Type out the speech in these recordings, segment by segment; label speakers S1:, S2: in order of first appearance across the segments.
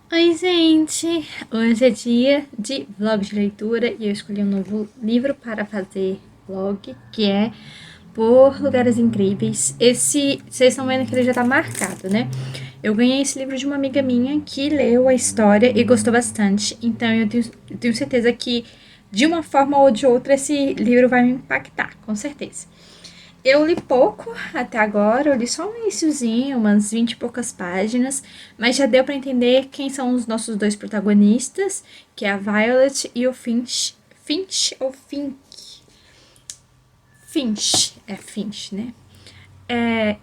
S1: Oi, gente! Hoje é dia de vlog de leitura e eu escolhi um novo livro para fazer vlog, que é Por Lugares Incríveis. Vocês estão vendo que ele já tá marcado, né? Eu ganhei esse livro de uma amiga minha que leu a história e gostou bastante, então eu tenho certeza que de uma forma ou de outra esse livro vai me impactar, com certeza. Eu li pouco até agora, eu li só um iniciozinho, umas 20 e poucas páginas, mas já deu pra entender quem são os nossos dois protagonistas, que é a Violet e o Finch. Finch ou Fink? Finch, é Finch, né?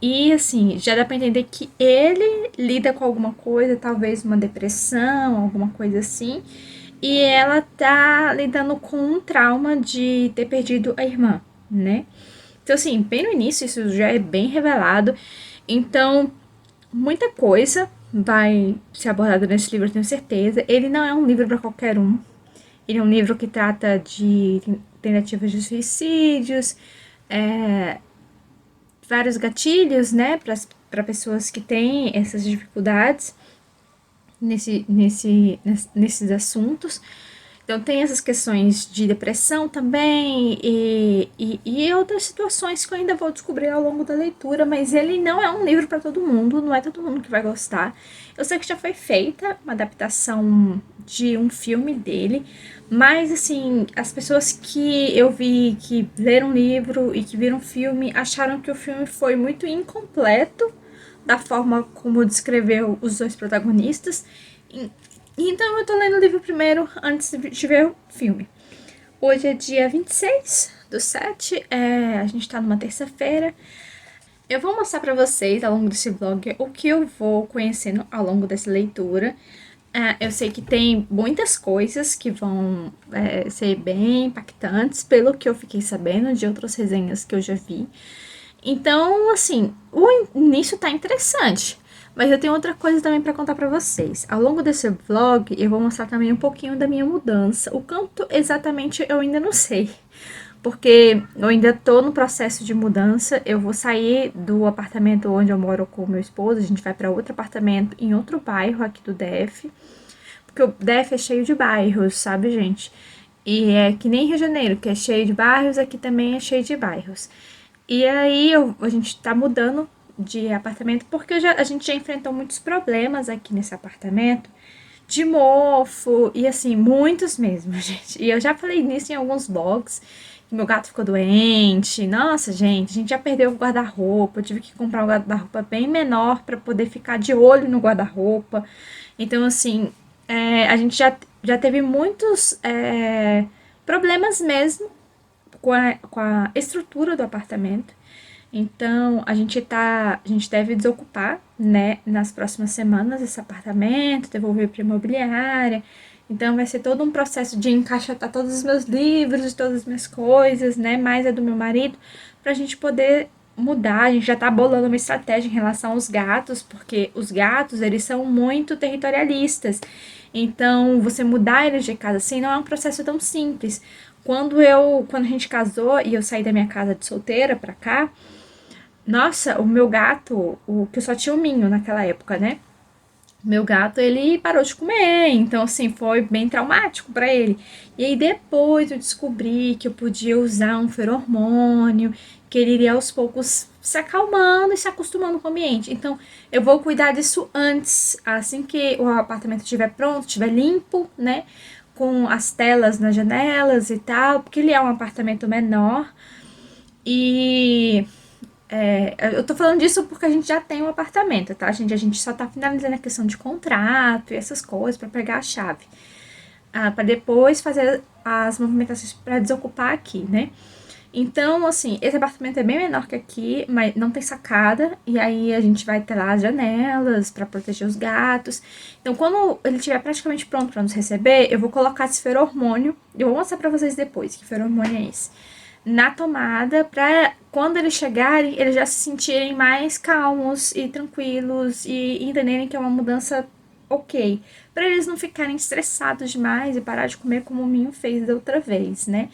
S1: E assim, já dá pra entender que ele lida com alguma coisa, talvez uma depressão, alguma coisa assim, e ela tá lidando com um trauma de ter perdido a irmã, né? Então, assim, bem no início, isso já é bem revelado. Então, muita coisa vai ser abordada nesse livro, eu tenho certeza. Ele não é um livro para qualquer um. Ele é um livro que trata de tentativas de suicídios, é, vários gatilhos, né, para pessoas que têm essas dificuldades nesses assuntos. Então tem essas questões de depressão também e outras situações que eu ainda vou descobrir ao longo da leitura, mas ele não é um livro para todo mundo, não é todo mundo que vai gostar. Eu sei que já foi feita uma adaptação de um filme dele, mas assim, as pessoas que eu vi que leram o livro e que viram o filme acharam que o filme foi muito incompleto da forma como descreveu os dois protagonistas. Então eu tô lendo o livro primeiro antes de ver o filme. Hoje é dia 26/7, a gente tá numa terça-feira. Eu vou mostrar pra vocês ao longo desse vlog o que eu vou conhecendo ao longo dessa leitura. Eu sei que tem muitas coisas que vão ser bem impactantes, pelo que eu fiquei sabendo de outras resenhas que eu já vi. Então, assim, o início tá interessante. Mas eu tenho outra coisa também para contar para vocês. Ao longo desse vlog, eu vou mostrar também um pouquinho da minha mudança. O quanto exatamente eu ainda não sei. Porque eu ainda tô no processo de mudança. Eu vou sair do apartamento onde eu moro com o meu esposo. A gente vai para outro apartamento em outro bairro aqui do DF. Porque o DF é cheio de bairros, sabe, gente? E é que nem Rio de Janeiro, que é cheio de bairros, aqui também é cheio de bairros. E aí a gente tá mudando de apartamento porque a gente já enfrentou muitos problemas aqui nesse apartamento de mofo e assim, muitos mesmo, gente. E eu já falei nisso em alguns blogs, que meu gato ficou doente. Nossa, gente, a gente já perdeu o guarda-roupa, eu tive que comprar um guarda-roupa bem menor para poder ficar de olho no guarda-roupa. Então, assim, a gente já teve muitos problemas mesmo com a estrutura do apartamento. Então, a gente deve desocupar, né, nas próximas semanas esse apartamento, devolver para a imobiliária. Então, vai ser todo um processo de encaixotar todos os meus livros, todas as minhas coisas, né, mais a do meu marido, para a gente poder mudar. A gente já tá bolando uma estratégia em relação aos gatos, porque os gatos, eles são muito territorialistas. Então, você mudar eles de casa assim não é um processo tão simples. Quando a gente casou e eu saí da minha casa de solteira pra cá, nossa, o meu gato, o que eu só tinha um minho naquela época, né? Meu gato, ele parou de comer, então assim, foi bem traumático pra ele. E aí depois eu descobri que eu podia usar um feromônio, que ele iria aos poucos se acalmando e se acostumando com o ambiente. Então, eu vou cuidar disso antes, assim que o apartamento estiver pronto, estiver limpo, né? Com as telas nas janelas e tal, porque ele é um apartamento menor. E eu tô falando disso porque a gente já tem um apartamento, tá, gente? A gente só tá finalizando a questão de contrato e essas coisas pra pegar a chave. Pra depois fazer as movimentações pra desocupar aqui, né? Então, assim, esse apartamento é bem menor que aqui, mas não tem sacada. E aí a gente vai ter lá as janelas pra proteger os gatos. Então, quando ele estiver praticamente pronto pra nos receber, eu vou colocar esse feromônio. Eu vou mostrar pra vocês depois que feromônio é esse na tomada para quando eles chegarem, eles já se sentirem mais calmos e tranquilos e entenderem que é uma mudança ok, para eles não ficarem estressados demais e parar de comer como o Minho fez da outra vez, né?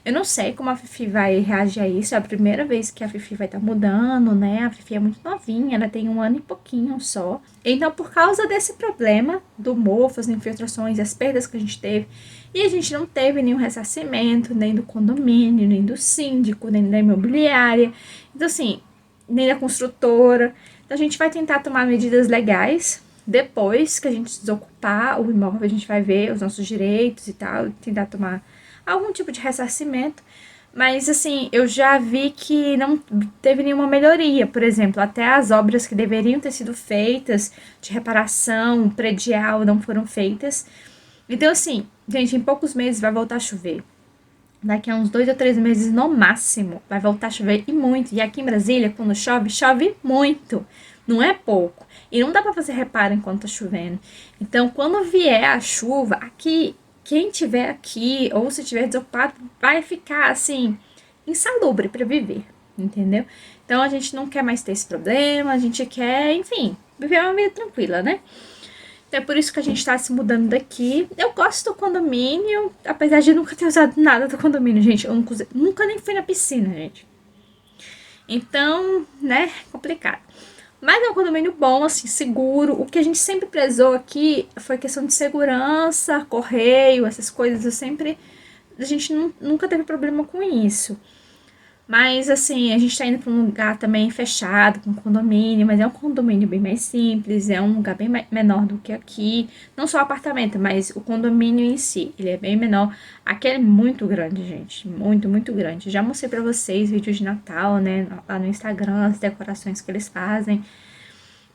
S1: Eu não sei como a Fifi vai reagir a isso. É a primeira vez que a Fifi vai estar mudando, né? A Fifi é muito novinha, ela tem 1 ano e pouquinho só. Então, por causa desse problema do mofo, as infiltrações, as perdas que a gente teve, e a gente não teve nenhum ressarcimento, nem do condomínio, nem do síndico, nem da imobiliária. Então, assim, nem da construtora. Então, a gente vai tentar tomar medidas legais. Depois que a gente desocupar o imóvel, a gente vai ver os nossos direitos e tal, tentar tomar algum tipo de ressarcimento. Mas, assim, eu já vi que não teve nenhuma melhoria. Por exemplo, até as obras que deveriam ter sido feitas, de reparação predial, não foram feitas. Então, assim, gente, em poucos meses vai voltar a chover. Daqui a uns 2 ou 3 meses no máximo vai voltar a chover e muito. E aqui em Brasília, quando chove, chove muito. Não é pouco. E não dá pra fazer reparo enquanto tá chovendo. Então, quando vier a chuva, aqui, quem tiver aqui ou se tiver desocupado, vai ficar assim, insalubre pra viver. Entendeu? Então, a gente não quer mais ter esse problema. A gente quer, enfim, viver uma vida tranquila, né? É por isso que a gente tá se mudando daqui. Eu gosto do condomínio, apesar de nunca ter usado nada do condomínio, gente. Eu nunca nem fui na piscina, gente. Então, né, complicado. Mas é um condomínio bom, assim, seguro. O que a gente sempre prezou aqui foi questão de segurança, correio, essas coisas. Eu sempre. A gente nunca teve problema com isso. Mas, assim, a gente tá indo pra um lugar também fechado, com condomínio, mas é um condomínio bem mais simples, é um lugar bem menor do que aqui. Não só o apartamento, mas o condomínio em si, ele é bem menor. Aqui é muito grande, gente, muito, muito grande. Já mostrei pra vocês vídeos de Natal, né, lá no Instagram, as decorações que eles fazem.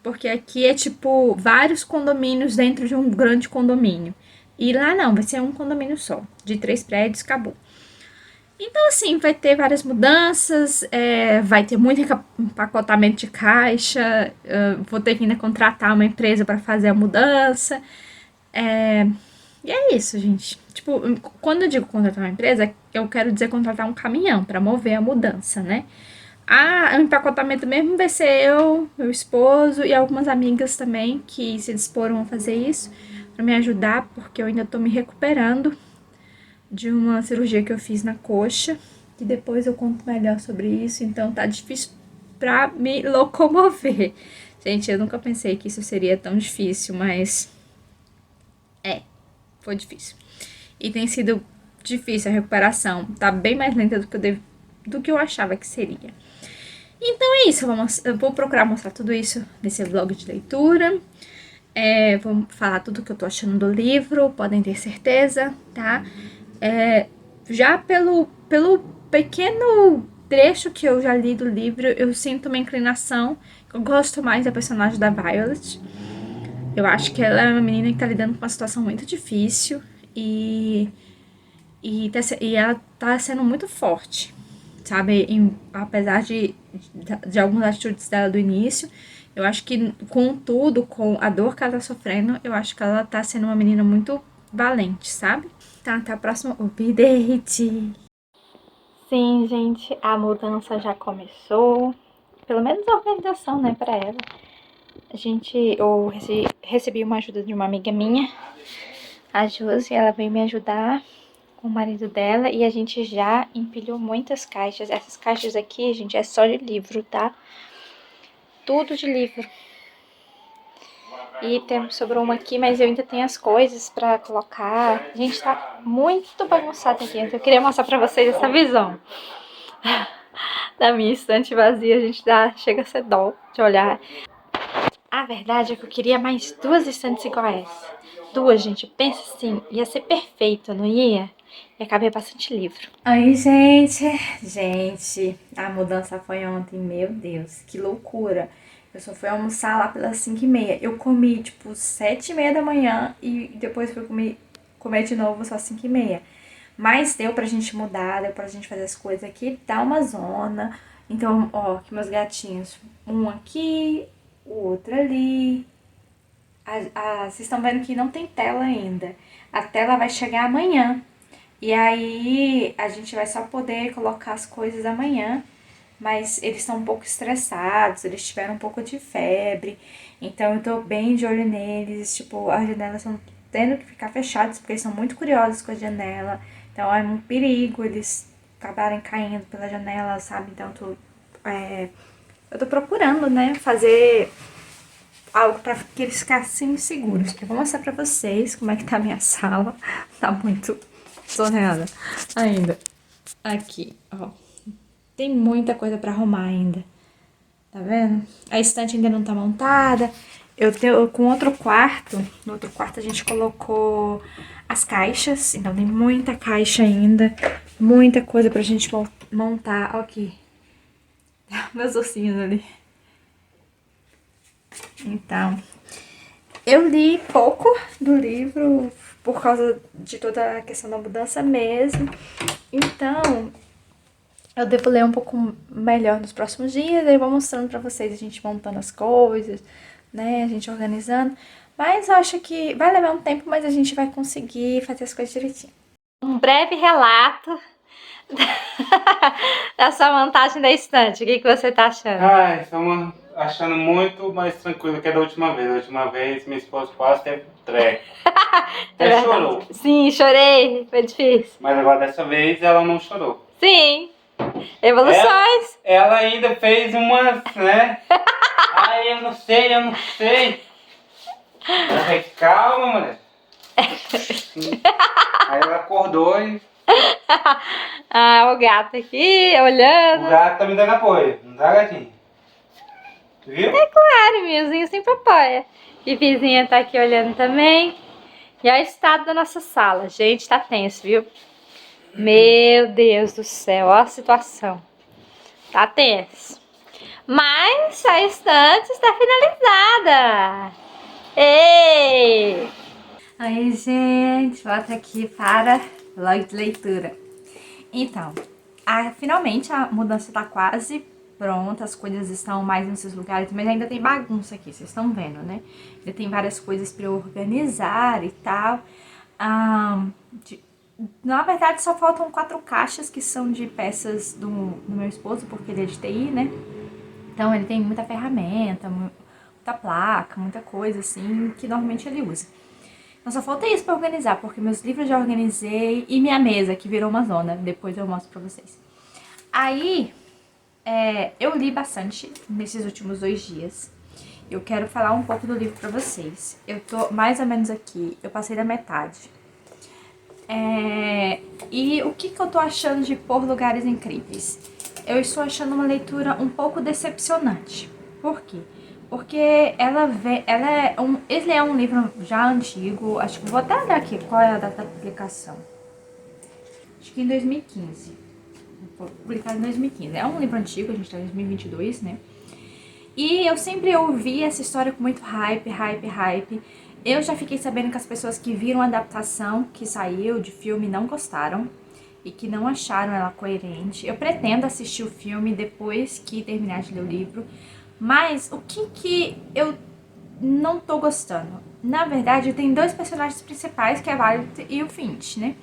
S1: Porque aqui é, tipo, vários condomínios dentro de um grande condomínio. E lá não, vai ser um condomínio só, de 3 prédios, acabou. Então, assim, vai ter várias mudanças, vai ter muito empacotamento de caixa, vou ter que ainda contratar uma empresa para fazer a mudança. E é isso, gente. Tipo, quando eu digo contratar uma empresa, eu quero dizer contratar um caminhão para mover a mudança, né? O empacotamento mesmo vai ser eu, meu esposo e algumas amigas também que se disporam a fazer isso para me ajudar, porque eu ainda tô me recuperando de uma cirurgia que eu fiz na coxa, que depois eu conto melhor sobre isso, então tá difícil pra me locomover. Gente, eu nunca pensei que isso seria tão difícil, mas foi difícil. E tem sido difícil a recuperação, tá bem mais lenta do que eu achava que seria. Então é isso, eu vou procurar mostrar tudo isso nesse vlog de leitura. Vou falar tudo que eu tô achando do livro, podem ter certeza, tá? Já pelo pequeno trecho que eu já li do livro, eu sinto uma inclinação. Eu gosto mais da personagem da Violet. Eu acho que ela é uma menina que tá lidando com uma situação muito difícil e ela tá sendo muito forte, sabe? Apesar de algumas atitudes dela do início, eu acho que com tudo, com a dor que ela tá sofrendo, eu acho que ela tá sendo uma menina muito valente, sabe? Tá, até a próxima update. Sim, gente, a mudança já começou. Pelo menos a organização, né, pra ela. Eu recebi uma ajuda de uma amiga minha, a Josi, ela veio me ajudar com o marido dela e a gente já empilhou muitas caixas. Essas caixas aqui, gente, é só de livro, tá? Tudo de livro. E sobrou uma aqui, mas eu ainda tenho as coisas pra colocar. Gente, tá muito bagunçado aqui. Então eu queria mostrar pra vocês essa visão da minha estante vazia. Chega a ser dó de olhar. A verdade é que eu queria mais 2 estantes igual a essa. 2, gente. Pensa assim, ia ser perfeito, não ia? E acabei bastante livro. Oi, gente. Gente, a mudança foi ontem. Meu Deus, que loucura. Eu só fui almoçar lá pelas 5h30. Eu comi, tipo, 7h30 da manhã e depois fui comer de novo só 5h30. Mas deu pra gente mudar, deu pra gente fazer as coisas aqui. Tá uma zona. Então, ó, aqui meus gatinhos. Um aqui, o outro ali. Vocês estão vendo que não tem tela ainda. A tela vai chegar amanhã. E aí a gente vai só poder colocar as coisas amanhã. Mas eles estão um pouco estressados, eles tiveram um pouco de febre. Então eu tô bem de olho neles. Tipo, as janelas estão tendo que ficar fechadas porque eles são muito curiosos com a janela. Então é um perigo eles acabarem caindo pela janela, sabe? Então eu tô procurando, né, fazer algo pra que eles ficassem seguros. Eu vou mostrar pra vocês como é que tá a minha sala. Tá muito desordenada ainda. Aqui, ó. Tem muita coisa pra arrumar ainda. Tá vendo? A estante ainda não tá montada. Eu tenho com outro quarto. No outro quarto a gente colocou as caixas. Então tem muita caixa ainda. Muita coisa pra gente montar. Ó aqui. Meus ossinhos ali. Então, eu li pouco do livro por causa de toda a questão da mudança mesmo. Então, eu devo ler um pouco melhor nos próximos dias. Aí eu vou mostrando pra vocês a gente montando as coisas, né? A gente organizando. Mas eu acho que vai levar um tempo, mas a gente vai conseguir fazer as coisas direitinho. Um breve relato da sua montagem da estante. O que você tá achando?
S2: Ai, estamos achando muito mais tranquilo que a da última vez. A última vez minha esposa quase teve treco. Até chorou.
S1: Sim, chorei. Foi difícil.
S2: Mas agora dessa vez ela não chorou.
S1: Sim. Evoluções.
S2: Ela ainda fez umas, né? Ai, eu não sei, eu não sei. Eu falei, calma, mulher. Aí ela acordou e
S1: Ah, o gato aqui, olhando.
S2: o gato tá me dando apoio. Não dá, gatinho? Viu?
S1: Claro, Milzinho sempre apoia. E vizinha tá aqui olhando também. E olha o estado da nossa sala. Gente, tá tenso, viu? Meu Deus do céu, ó a situação. Tá tenso. Mas a estante está finalizada. Ei! Oi, gente. Volta aqui para vlog de leitura. Então, finalmente a mudança tá quase pronta, as coisas estão mais nos seus lugares, mas ainda tem bagunça aqui, vocês estão vendo, né? Ainda tem várias coisas pra eu organizar e tal. Na verdade, só faltam 4 caixas que são de peças do meu esposo, porque ele é de TI, né? Então ele tem muita ferramenta, muita placa, muita coisa assim, que normalmente ele usa. Então só falta isso pra organizar, porque meus livros já organizei e minha mesa, que virou uma zona. Depois eu mostro pra vocês. Aí, eu li bastante nesses últimos 2 dias. Eu quero falar um pouco do livro pra vocês. Eu tô mais ou menos aqui, eu passei da metade. E o que eu tô achando de Por Lugares Incríveis? Eu estou achando uma leitura um pouco decepcionante. Por quê? Porque ele é um livro já antigo, acho que vou até olhar aqui qual é a data da publicação. Acho que em 2015. Publicado em 2015. É um livro antigo, a gente tá em 2022, né? E eu sempre ouvi essa história com muito hype. Eu já fiquei sabendo que as pessoas que viram a adaptação que saiu de filme não gostaram e que não acharam ela coerente. Eu pretendo assistir o filme depois que terminar de ler o livro, mas o que eu não tô gostando? Na verdade, tem 2 personagens principais, que é a Violet e o Finch, né?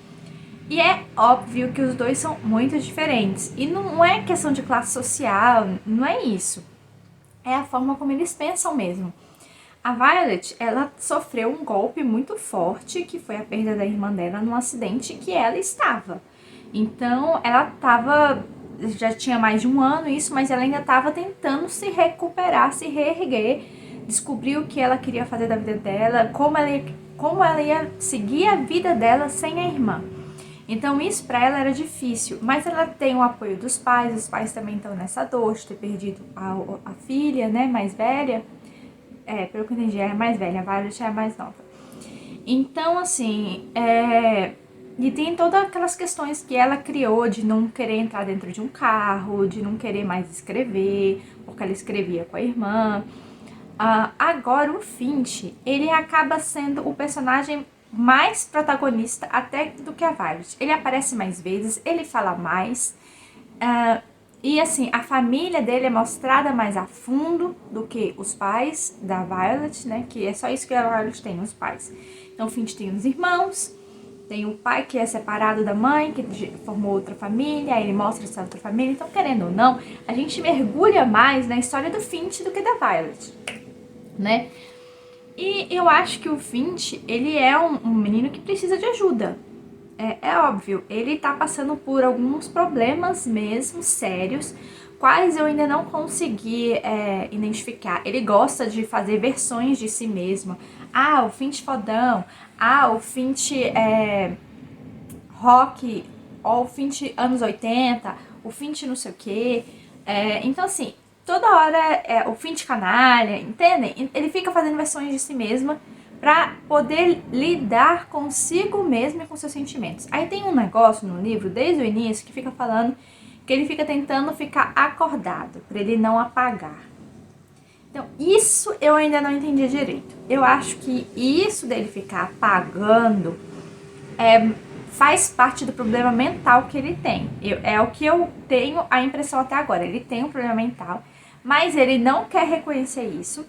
S1: E é óbvio que os dois são muito diferentes. E não é questão de classe social, não é isso. É a forma como eles pensam mesmo. A Violet, ela sofreu um golpe muito forte, que foi a perda da irmã dela num acidente que ela estava. Então, ela estava, já tinha mais de 1 ano isso, mas ela ainda estava tentando se recuperar, se reerguer, descobrir o que ela queria fazer da vida dela, como ela ia seguir a vida dela sem a irmã. Então isso pra ela era difícil, mas ela tem o apoio dos pais, os pais também estão nessa dor de ter perdido a filha, né, mais velha. Pelo que eu entendi, é a mais velha, a Violet é a mais nova. Então, assim, e tem todas aquelas questões que ela criou de não querer entrar dentro de um carro, de não querer mais escrever, porque ela escrevia com a irmã. Agora o Finch, ele acaba sendo o personagem mais protagonista até do que a Violet. Ele aparece mais vezes, ele fala mais. E assim, a família dele é mostrada mais a fundo do que os pais da Violet, né? Que é só isso que a Violet tem, os pais. Então o Finch tem os irmãos, tem o pai que é separado da mãe, que formou outra família, aí ele mostra essa outra família. Então, querendo ou não, a gente mergulha mais na história do Finch do que da Violet, né? E eu acho que o Finch, ele é um menino que precisa de ajuda. é óbvio, ele tá passando por alguns problemas mesmo sérios, quais eu ainda não consegui identificar. Ele gosta de fazer versões de si mesmo. Ah, o Finch fodão. Ah, o Finch rock. Ou o Finch anos 80. O Finch não sei o quê. Então, assim, toda hora o Finch canalha, entendem? Ele fica fazendo versões de si mesmo para poder lidar consigo mesmo e com seus sentimentos. Aí tem um negócio no livro, desde o início, que fica falando que ele fica tentando ficar acordado, para ele não apagar. Então, isso eu ainda não entendi direito. Eu acho que isso dele ficar apagando faz parte do problema mental que ele tem. É o que eu tenho a impressão até agora. Ele tem um problema mental, mas ele não quer reconhecer isso.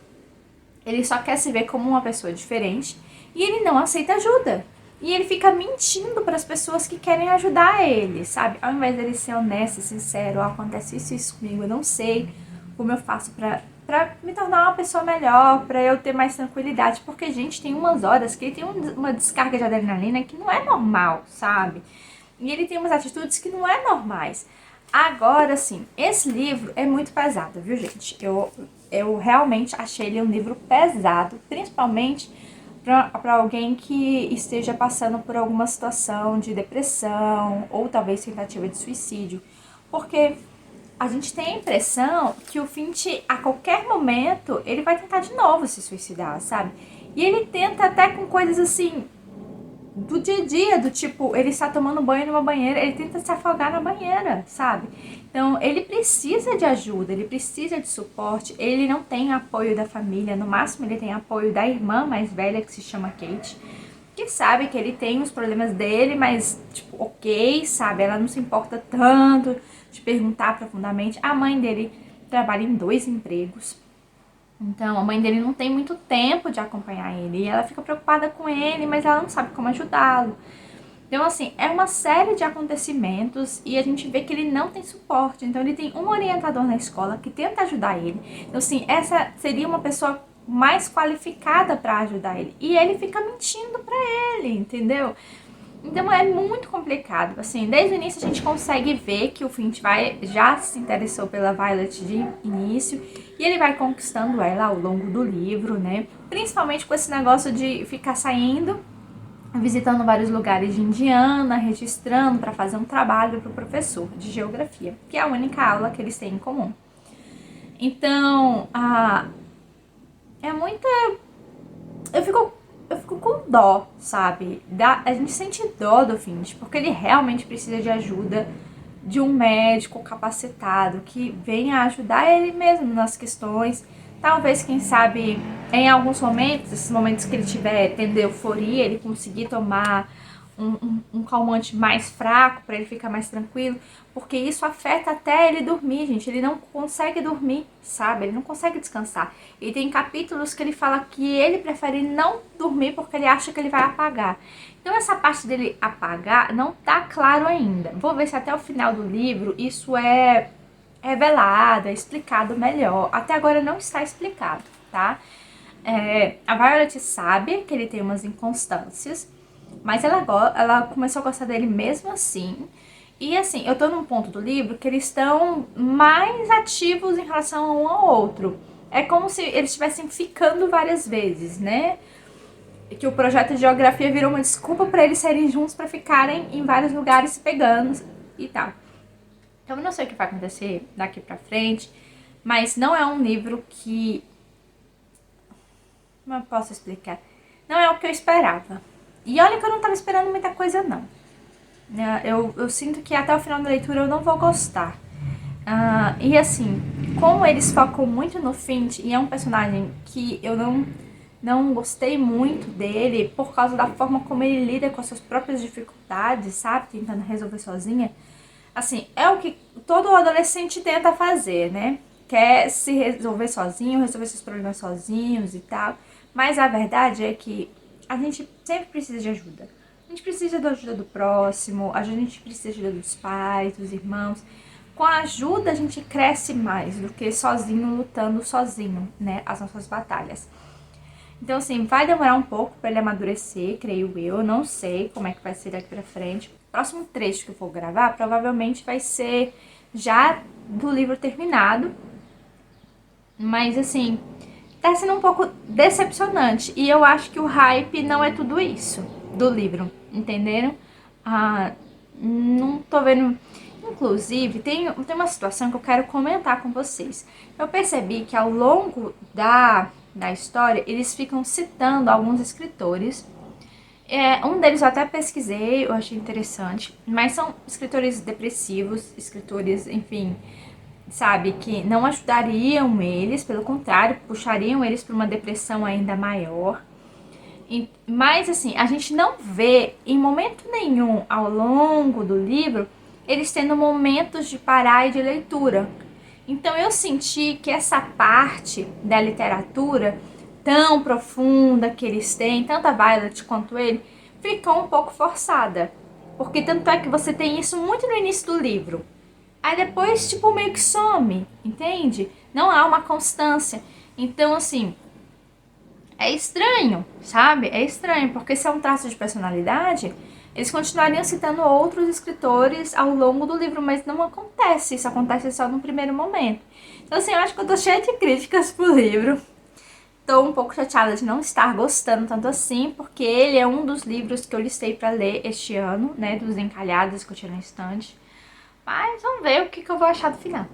S1: Ele só quer se ver como uma pessoa diferente e ele não aceita ajuda. E ele fica mentindo para as pessoas que querem ajudar ele, sabe? Ao invés dele ser honesto, sincero, acontece isso comigo, eu não sei como eu faço pra me tornar uma pessoa melhor, pra eu ter mais tranquilidade. Porque, gente, tem umas horas que ele tem uma descarga de adrenalina que não é normal, sabe? E ele tem umas atitudes que não é normais. Agora, sim, esse livro é muito pesado, viu, gente? Eu realmente achei ele um livro pesado, principalmente para alguém que esteja passando por alguma situação de depressão ou talvez tentativa de suicídio. Porque a gente tem a impressão que o Finch, a qualquer momento, ele vai tentar de novo se suicidar, sabe? E ele tenta até com coisas assim do dia a dia, do tipo, ele está tomando banho numa banheira, ele tenta se afogar na banheira, sabe? Então, ele precisa de ajuda, ele precisa de suporte, ele não tem apoio da família, no máximo ele tem apoio da irmã mais velha, que se chama Kate, que sabe que ele tem os problemas dele, mas, tipo, ok, sabe? Ela não se importa tanto de perguntar profundamente. A mãe dele trabalha em 2 empregos, então, a mãe dele não tem muito tempo de acompanhar ele. E ela fica preocupada com ele, mas ela não sabe como ajudá-lo. Então, assim, é uma série de acontecimentos e a gente vê que ele não tem suporte. Então, ele tem um orientador na escola que tenta ajudar ele. Então, assim, essa seria uma pessoa mais qualificada para ajudar ele. E ele fica mentindo para ele, entendeu? Então é muito complicado, assim, desde o início a gente consegue ver que o Finch já se interessou pela Violet de início e ele vai conquistando ela ao longo do livro, né? Principalmente com esse negócio de ficar saindo, visitando vários lugares de Indiana, registrando para fazer um trabalho para o professor de geografia, que é a única aula que eles têm em comum. Então, é muita... Eu fico com dó, sabe? A gente sente dó do Finch, porque ele realmente precisa de ajuda de um médico capacitado que venha ajudar ele mesmo nas questões. Talvez, quem sabe, em alguns momentos, esses momentos que ele tiver tendo euforia, ele conseguir tomar um calmante mais fraco para ele ficar mais tranquilo, porque isso afeta até ele dormir, gente. Ele não consegue dormir, sabe? Ele não consegue descansar. E tem capítulos que ele fala que ele prefere não dormir porque ele acha que ele vai apagar. Então essa parte dele apagar não tá claro ainda. Vou ver se até o final do livro isso é revelado, é explicado melhor. Até agora não está explicado, tá? A Violet sabe que ele tem umas inconstâncias, mas ela começou a gostar dele mesmo assim. E assim, eu tô num ponto do livro que eles estão mais ativos em relação a um ao outro. É como se eles estivessem ficando várias vezes, né? Que o projeto de geografia virou uma desculpa para eles serem juntos, para ficarem em vários lugares se pegando e tal. Então eu não sei o que vai acontecer daqui pra frente, mas não é um livro que... Como eu posso explicar? Não é o que eu esperava. E olha que eu não tava esperando muita coisa, não. Eu sinto que até o final da leitura eu não vou gostar. E assim, como eles focam muito no Finch, e é um personagem que eu não gostei muito dele por causa da forma como ele lida com as suas próprias dificuldades, sabe? Tentando resolver sozinha. Assim, é o que todo adolescente tenta fazer, né? Quer se resolver sozinho, resolver seus problemas sozinhos e tal. Mas a verdade é que a gente sempre precisa de ajuda. A gente precisa da ajuda do próximo, a gente precisa da ajuda dos pais, dos irmãos. Com a ajuda a gente cresce mais do que sozinho, lutando sozinho, né? As nossas batalhas. Então, assim, vai demorar um pouco pra ele amadurecer, creio eu. Não sei como é que vai ser daqui pra frente. O próximo trecho que eu vou gravar provavelmente vai ser já do livro terminado. Mas, assim, tá sendo um pouco decepcionante. E eu acho que o hype não é tudo isso do livro, entenderam? Ah, não tô vendo. Inclusive, tem uma situação que eu quero comentar com vocês. Eu percebi que ao longo da história, eles ficam citando alguns escritores. Um deles eu até pesquisei, eu achei interessante, mas são escritores depressivos, escritores, enfim, sabe, que não ajudariam eles, pelo contrário, puxariam eles para uma depressão ainda maior. Mas assim, a gente não vê em momento nenhum ao longo do livro eles tendo momentos de parar e de leitura. Então eu senti que essa parte da literatura tão profunda que eles têm, tanto a Violet quanto ele, ficou um pouco forçada. Porque tanto é que você tem isso muito no início do livro. Aí depois, tipo, meio que some, entende? Não há uma constância. Então, assim, é estranho, sabe? É estranho, porque se é um traço de personalidade, eles continuariam citando outros escritores ao longo do livro, mas não acontece. Isso acontece só no primeiro momento. Então, assim, eu acho que eu tô cheia de críticas pro livro. Tô um pouco chateada de não estar gostando tanto assim, porque ele é um dos livros que eu listei pra ler este ano, né? Dos encalhados que eu tinha na estante. Mas vamos ver o que eu vou achar do final.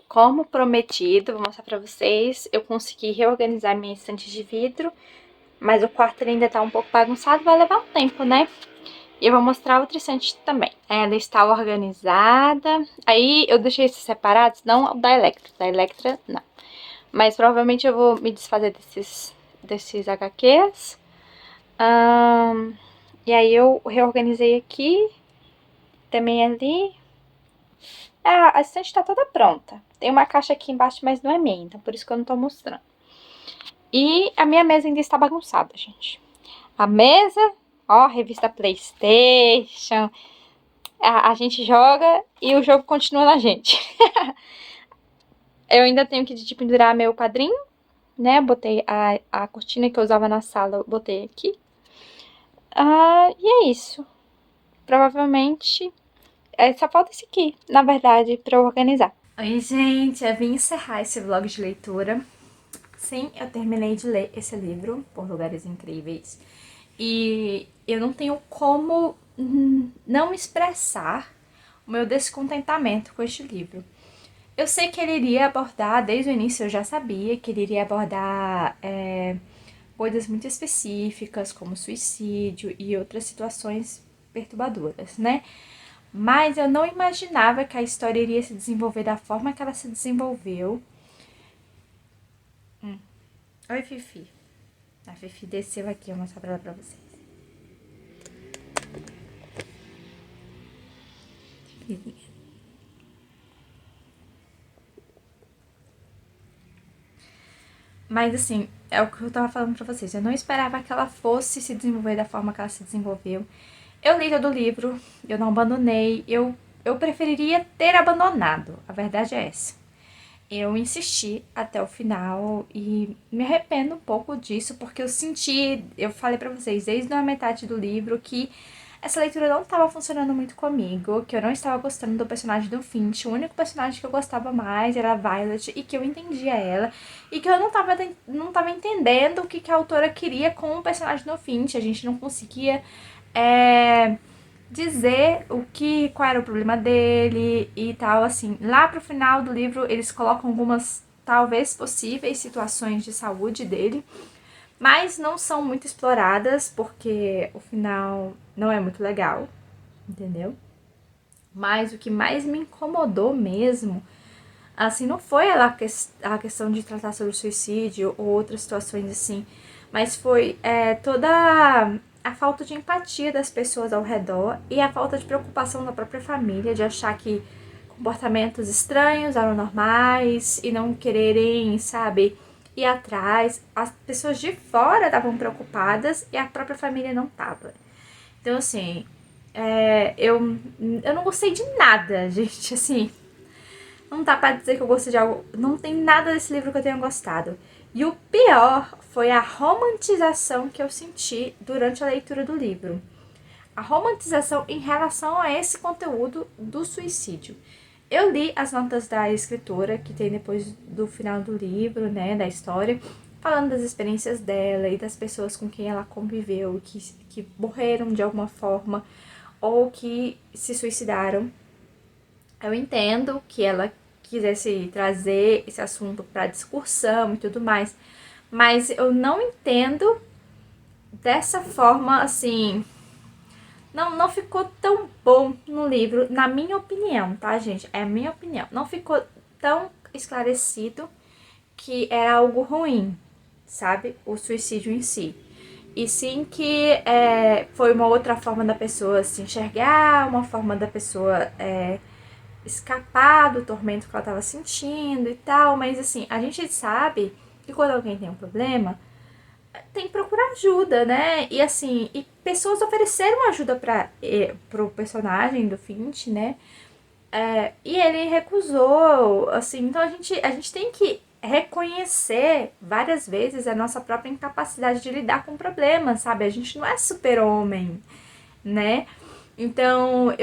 S1: Como prometido, vou mostrar pra vocês, eu consegui reorganizar minha estante de vidro, mas o quarto ainda tá um pouco bagunçado, vai levar um tempo, né? E eu vou mostrar outra estante também. Ela está organizada. Aí eu deixei esses separados, não o da Electra não. Mas provavelmente eu vou me desfazer desses HQs. E aí eu reorganizei aqui, também ali. A estante tá toda pronta. Tem uma caixa aqui embaixo, mas não é minha, então por isso que eu não tô mostrando. E a minha mesa ainda está bagunçada, gente. A mesa, ó, revista PlayStation. A gente joga e o jogo continua na gente. Eu ainda tenho que de pendurar meu quadrinho, né? Botei a cortina que eu usava na sala, eu botei aqui. E é isso. Provavelmente, só falta esse aqui, na verdade, pra eu organizar. Oi, gente, eu vim encerrar esse vlog de leitura. Sim, eu terminei de ler esse livro, Por Lugares Incríveis. E eu não tenho como não expressar o meu descontentamento com este livro. Eu sei que ele iria abordar, desde o início eu já sabia que ele iria abordar coisas muito específicas, como suicídio e outras situações perturbadoras, né? Mas eu não imaginava que a história iria se desenvolver da forma que ela se desenvolveu. Oi, Fifi. A Fifi desceu aqui, eu vou mostrar ela pra vocês. Fifizinha. Mas assim, é o que eu tava falando pra vocês. Eu não esperava que ela fosse se desenvolver da forma que ela se desenvolveu. Eu li todo o livro, eu não abandonei. Eu preferiria ter abandonado. A verdade é essa. Eu insisti até o final e me arrependo um pouco disso, porque eu senti, eu falei pra vocês desde a metade do livro que essa leitura não estava funcionando muito comigo, que eu não estava gostando do personagem do Finch. O único personagem que eu gostava mais era a Violet e que eu entendia ela, e que eu não tava entendendo o que a autora queria com o personagem do Finch. A gente não conseguia dizer qual era o problema dele e tal, assim. Lá pro final do livro, eles colocam algumas, talvez, possíveis situações de saúde dele, mas não são muito exploradas, porque o final não é muito legal, entendeu? Mas o que mais me incomodou mesmo, assim, não foi a questão de tratar sobre o suicídio ou outras situações assim, mas foi toda a falta de empatia das pessoas ao redor e a falta de preocupação da própria família, de achar que comportamentos estranhos, anormais, e não quererem, sabe, ir atrás. As pessoas de fora estavam preocupadas e a própria família não tava. Então, assim, eu não gostei de nada, gente, assim. Não dá pra dizer que eu gostei de algo. Não tem nada desse livro que eu tenha gostado. E o pior foi a romantização que eu senti durante a leitura do livro. A romantização em relação a esse conteúdo do suicídio. Eu li as notas da escritora, que tem depois do final do livro, né, da história, falando das experiências dela e das pessoas com quem ela conviveu, que morreram de alguma forma ou que se suicidaram. Eu entendo que ela quisesse trazer esse assunto para discussão e tudo mais, mas eu não entendo dessa forma, assim, não ficou tão bom no livro, na minha opinião, tá, gente? É a minha opinião. Não ficou tão esclarecido que era algo ruim, sabe? O suicídio em si. E sim que foi uma outra forma da pessoa se enxergar, uma forma da pessoa escapar do tormento que ela estava sentindo e tal. Mas assim, a gente sabe que quando alguém tem um problema, tem que procurar ajuda, né? E assim, e pessoas ofereceram ajuda para pro personagem do Finch, né? E ele recusou, assim, então a gente tem que reconhecer várias vezes a nossa própria incapacidade de lidar com problemas, sabe? A gente não é super-homem, né? Então,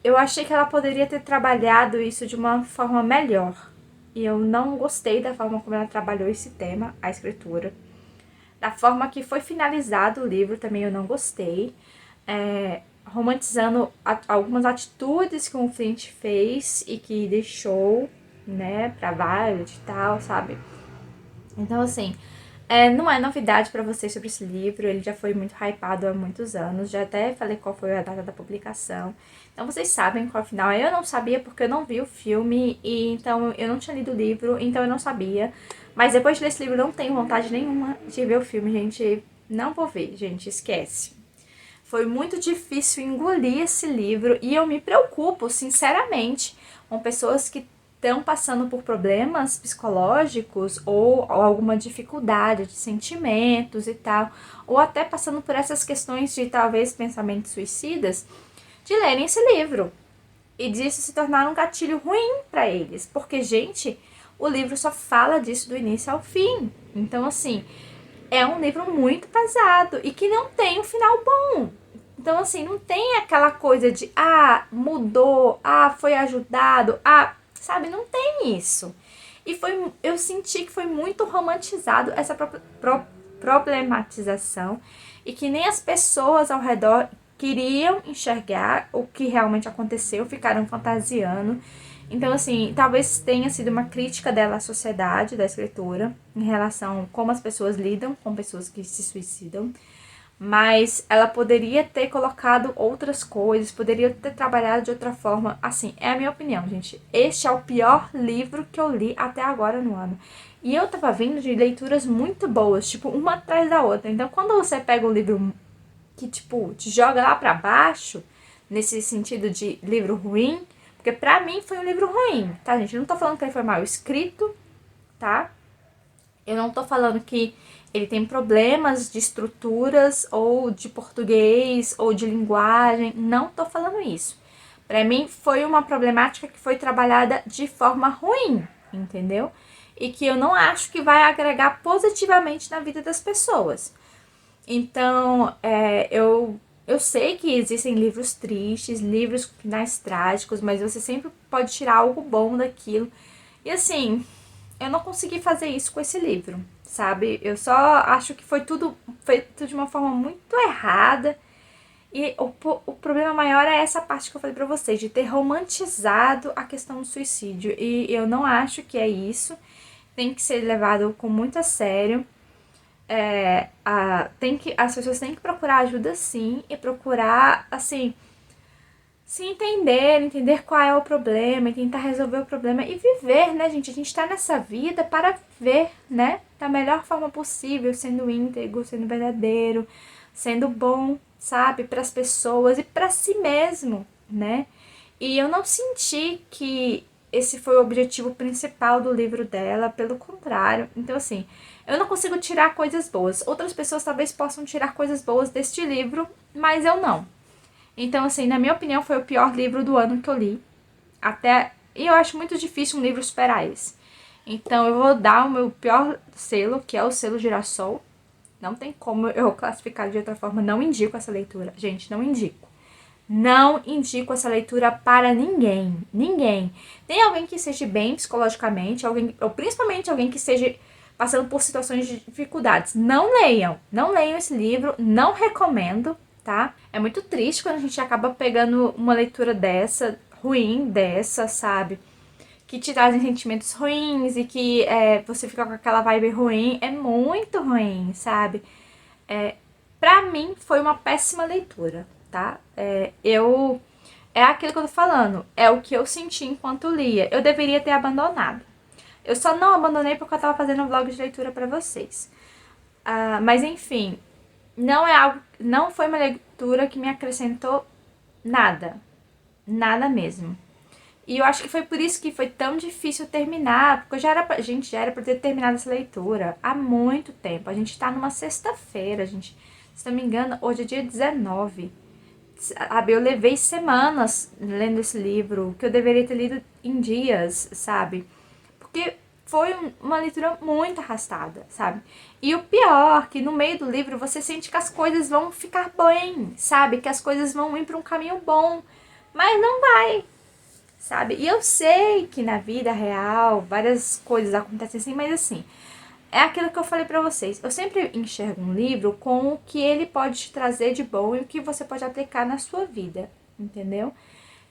S1: eu achei que ela poderia ter trabalhado isso de uma forma melhor. E eu não gostei da forma como ela trabalhou esse tema, a escritura. Da forma que foi finalizado o livro também eu não gostei. Romantizando algumas atitudes que o Flint fez e que deixou, né, pra Violet e tal, sabe? Então, assim, não é novidade pra vocês sobre esse livro, ele já foi muito hypado há muitos anos, já até falei qual foi a data da publicação. Então vocês sabem qual é o final. Eu não sabia porque eu não vi o filme, e então eu não tinha lido o livro, então eu não sabia. Mas depois de ler esse livro, eu não tenho vontade nenhuma de ver o filme, gente. Não vou ver, gente, esquece. Foi muito difícil engolir esse livro e eu me preocupo, sinceramente, com pessoas que estão passando por problemas psicológicos ou alguma dificuldade de sentimentos e tal, ou até passando por essas questões de talvez pensamentos suicidas, de lerem esse livro e disso se tornar um gatilho ruim para eles, porque, gente, o livro só fala disso do início ao fim. Então, assim, é um livro muito pesado e que não tem um final bom. Então, assim, não tem aquela coisa de, mudou, foi ajudado, sabe? Não tem isso. E eu senti que foi muito romantizado essa problematização e que nem as pessoas ao redor queriam enxergar o que realmente aconteceu, ficaram fantasiando. Então, assim, talvez tenha sido uma crítica dela à sociedade, da escritora, em relação a como as pessoas lidam com pessoas que se suicidam. Mas ela poderia ter colocado outras coisas, poderia ter trabalhado de outra forma. Assim, é a minha opinião, gente. Este é o pior livro que eu li até agora no ano. E eu tava vindo de leituras muito boas, tipo, uma atrás da outra. Então, quando você pega um livro que, tipo, te joga lá pra baixo, nesse sentido de livro ruim, porque pra mim foi um livro ruim, tá, gente? Eu não tô falando que ele foi mal escrito, tá? Eu não tô falando que ele tem problemas de estruturas ou de português ou de linguagem, não tô falando isso. Pra mim foi uma problemática que foi trabalhada de forma ruim, entendeu? E que eu não acho que vai agregar positivamente na vida das pessoas. Então, eu sei que existem livros tristes, livros com finais trágicos, mas você sempre pode tirar algo bom daquilo. E assim, eu não consegui fazer isso com esse livro, sabe? Eu só acho que foi tudo feito de uma forma muito errada. E o problema maior é essa parte que eu falei pra vocês, de ter romantizado a questão do suicídio. E eu não acho que é isso. Tem que ser levado com muito a sério. As pessoas têm que procurar ajuda sim, e procurar, assim, se entender qual é o problema e tentar resolver o problema e viver, né, gente? A gente tá nessa vida para viver, né, da melhor forma possível, sendo íntegro, sendo verdadeiro, sendo bom, sabe, para as pessoas e para si mesmo, né? E eu não senti que esse foi o objetivo principal do livro dela, pelo contrário. Então, assim, eu não consigo tirar coisas boas. Outras pessoas talvez possam tirar coisas boas deste livro, mas eu não. Então, assim, na minha opinião, foi o pior livro do ano que eu li. E eu acho muito difícil um livro superar esse. Então, eu vou dar o meu pior selo, que é o selo Girassol. Não tem como eu classificar de outra forma. Não indico essa leitura. Gente, não indico. Não indico essa leitura para ninguém. Ninguém. Tem alguém que esteja bem psicologicamente, alguém, ou principalmente alguém que esteja passando por situações de dificuldades. Não leiam. Não leiam esse livro. Não recomendo, tá? É muito triste quando a gente acaba pegando uma leitura dessa, ruim dessa, sabe? Que te trazem sentimentos ruins e que você fica com aquela vibe ruim. É muito ruim, sabe? Pra mim, foi uma péssima leitura, tá? É aquilo que eu tô falando. É o que eu senti enquanto lia. Eu deveria ter abandonado. Eu só não abandonei porque eu tava fazendo um vlog de leitura pra vocês. Mas enfim, não foi uma leitura que me acrescentou nada. Nada mesmo. E eu acho que foi por isso que foi tão difícil terminar, porque gente, já era pra ter terminado essa leitura há muito tempo. A gente tá numa sexta-feira, gente. Se não me engano, hoje é dia 19. Sabe, eu levei semanas lendo esse livro, que eu deveria ter lido em dias, sabe? Porque foi uma leitura muito arrastada, sabe? E o pior, que no meio do livro você sente que as coisas vão ficar bem, sabe? Que as coisas vão ir para um caminho bom, mas não vai, sabe? E eu sei que na vida real várias coisas acontecem assim, mas assim, é aquilo que eu falei pra vocês. Eu sempre enxergo um livro com o que ele pode te trazer de bom e o que você pode aplicar na sua vida, entendeu?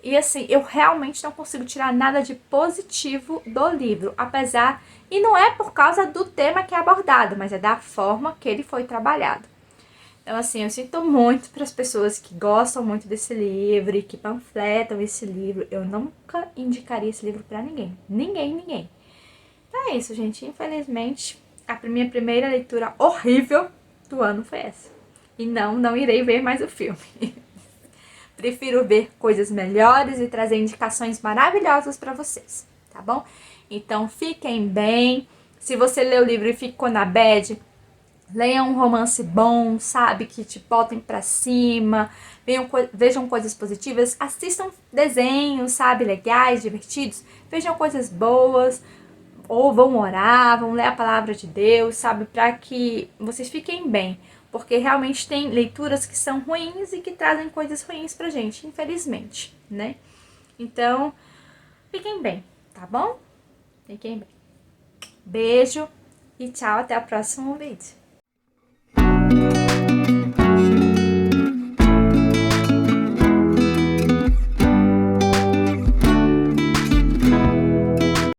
S1: E assim, eu realmente não consigo tirar nada de positivo do livro, apesar, e não é por causa do tema que é abordado, mas é da forma que ele foi trabalhado. Então, assim, eu sinto muito para as pessoas que gostam muito desse livro e que panfletam esse livro. Eu nunca indicaria esse livro para ninguém. Ninguém, ninguém. Então é isso, gente. Infelizmente, a minha primeira leitura horrível do ano foi essa. E não irei ver mais o filme. Prefiro ver coisas melhores e trazer indicações maravilhosas para vocês, tá bom? Então fiquem bem. Se você lê o livro e ficou na bad, leia um romance bom, sabe? Que te botem pra cima, vejam coisas positivas, assistam desenhos, sabe? Legais, divertidos, vejam coisas boas, ou vão orar, vão ler a palavra de Deus, sabe? Pra que vocês fiquem bem. Porque realmente tem leituras que são ruins e que trazem coisas ruins pra gente, infelizmente, né? Então, fiquem bem, tá bom? Fiquem bem. Beijo e tchau, até o próximo vídeo.